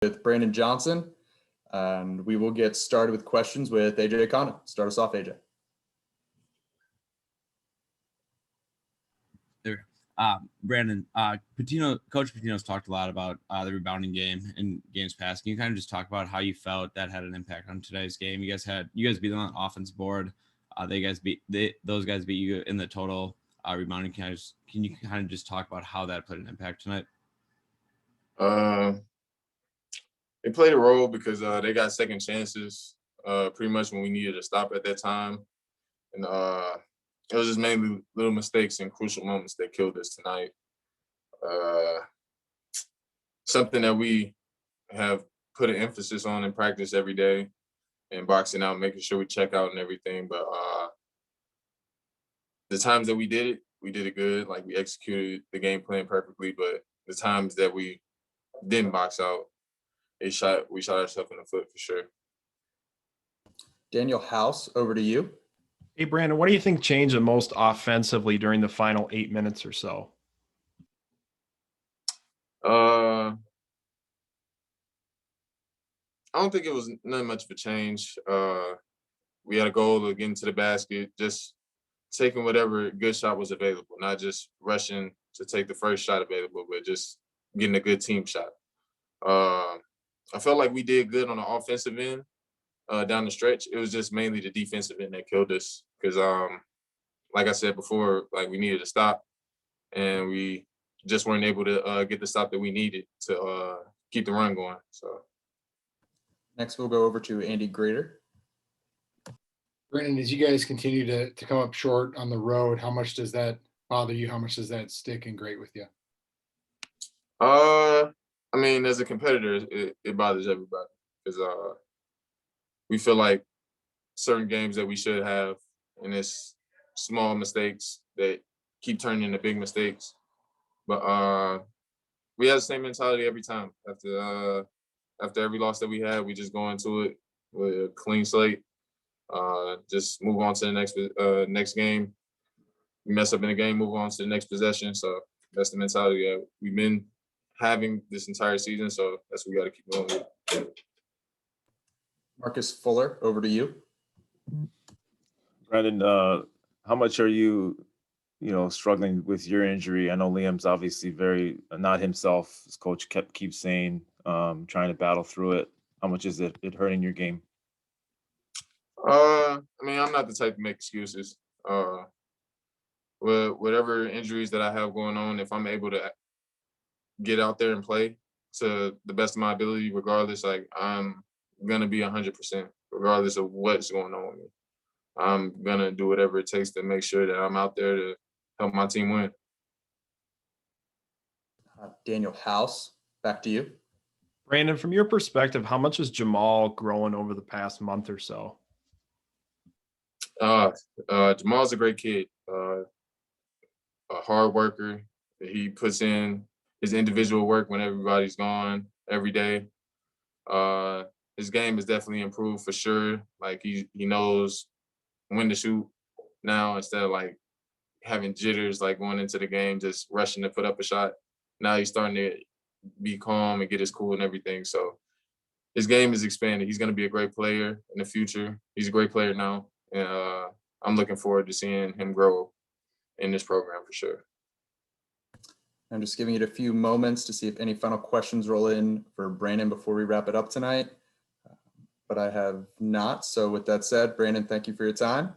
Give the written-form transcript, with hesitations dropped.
with Brandon Johnson, and we will get started with questions with AJ Condon. Start us off, AJ. Brandon, Coach Pitino's talked a lot about the rebounding game and games past. Can you kind of just talk about how you felt that had an impact on today's game? You guys beat them on the offense board. Those guys beat you in the total rebounding. Can you kind of just talk about how that played an impact tonight? It played a role because they got second chances pretty much when we needed to stop at that time. And it was just mainly little mistakes and crucial moments that killed us tonight. Something that we have put an emphasis on in practice every day and boxing out, making sure we check out and everything. But the times that we did it good. Like, we executed the game plan perfectly. But the times that we didn't box out, we shot ourselves in the foot for sure. Daniel House, over to you. Hey, Brandon, what do you think changed the most offensively during the final 8 minutes or so? I don't think it was not much of a change. We had a goal to get into the basket, just taking whatever good shot was available, not just rushing to take the first shot available, but just getting a good team shot. I felt like we did good on the offensive end down the stretch. It was just mainly the defensive end that killed us because, like I said before, like, we needed to stop, and we just weren't able to get the stop that we needed to keep the run going. So next, we'll go over to Andy Grader. Brandon, as you guys continue to come up short on the road, how much does that bother you? How much does that stick and grate with you? I mean, as a competitor, it bothers everybody because we feel like certain games that we should have, and it's small mistakes that keep turning into big mistakes. But we have the same mentality every time. After every loss that we have, we just go into it with a clean slate. Just move on to the next game. We mess up in the game, move on to the next possession. So that's the mentality that we've been having this entire season. So that's what we got to keep going with. Marcus Fuller, over to you. Brandon, how much are you struggling with your injury? I know Liam's obviously very not himself. His coach keeps saying, trying to battle through it. How much is it hurting your game? I mean, I'm not the type to make excuses. Whatever injuries that I have going on, if I'm able to get out there and play to the best of my ability, regardless, like, I'm gonna be 100%, regardless of what's going on with me. I'm gonna do whatever it takes to make sure that I'm out there to help my team win. Daniel House, back to you. Brandon, from your perspective, how much is Jamal growing over the past month or so? Jamal's a great kid, a hard worker. He puts in his individual work when everybody's gone every day. His game has definitely improved for sure. Like, he knows when to shoot now instead of like having jitters, like going into the game, just rushing to put up a shot. Now he's starting to be calm and get his cool and everything. So his game is expanded. He's going to be a great player in the future. He's a great player now. And I'm looking forward to seeing him grow in this program for sure. I'm just giving it a few moments to see if any final questions roll in for Brandon before we wrap it up tonight. But I have not. So with that said, Brandon, thank you for your time.